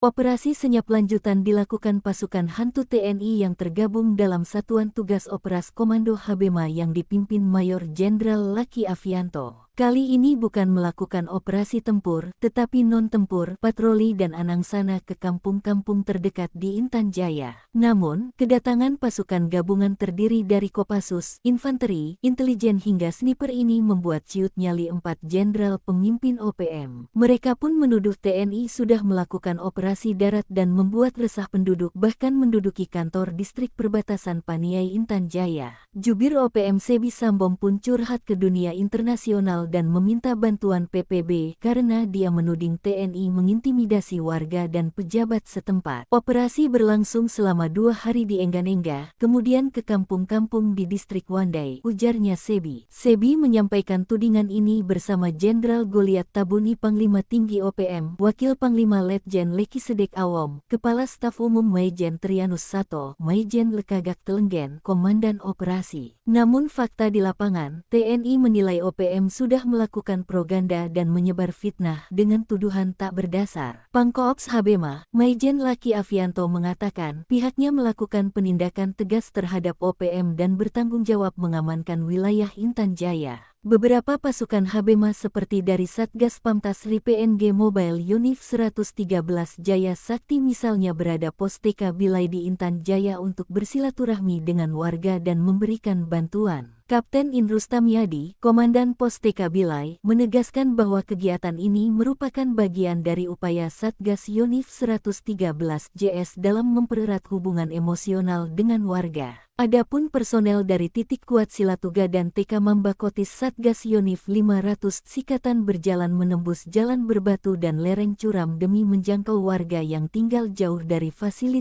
Operasi senyap lanjutan dilakukan pasukan hantu TNI yang tergabung dalam Satuan Tugas Operas Komando Habema yang dipimpin Mayor Jenderal Laki Afianto. Kali ini bukan melakukan operasi tempur, tetapi non-tempur, patroli dan anangsana ke kampung-kampung terdekat di Intan Jaya. Namun, kedatangan pasukan gabungan terdiri dari Kopassus, infanteri, intelijen hingga sniper ini membuat ciut nyali 4 jenderal pemimpin OPM. Mereka pun menuduh TNI sudah melakukan operasi darat dan membuat resah penduduk bahkan menduduki kantor distrik perbatasan Paniai Intan Jaya. Jubir OPM Sebi Sambom pun curhat ke dunia internasional dan meminta bantuan PPB karena dia menuding TNI mengintimidasi warga dan pejabat setempat. Operasi berlangsung selama 2 hari di Engganengga, kemudian ke kampung-kampung di distrik Wandai, ujarnya Sebi. Sebi menyampaikan tudingan ini bersama Jenderal Goliat Tabuni Panglima Tinggi OPM, Wakil Panglima Letjen Leki Sedek Awom, Kepala Staf Umum Maijen Trianus Sato, Maijen Lekagak Telenggen, Komandan Operasi. Namun fakta di lapangan, TNI menilai OPM sudah melakukan propaganda dan menyebar fitnah dengan tuduhan tak berdasar. Pangkoops Habema, Maijen Laki Afianto mengatakan pihaknya melakukan penindakan tegas terhadap OPM dan bertanggung jawab mengamankan wilayah Intan Jaya. Beberapa pasukan Habema seperti dari Satgas Pamtasri PNG Mobile Unif 113 Jaya Sakti misalnya berada pos TK Bilai di Intan Jaya untuk bersilaturahmi dengan warga dan memberikan bantuan. Kapten Indrus Tamyadi, Komandan Pos TK Bilai, menegaskan bahwa kegiatan ini merupakan bagian dari upaya Satgas Unif 113 JS dalam mempererat hubungan emosional dengan warga. Adapun personel dari Titik Kuat Silatuga dan TK Mambakotis Satgas Yonif 500 Sikatan berjalan menembus jalan berbatu dan lereng curam demi menjangkau warga yang tinggal jauh dari fasilitas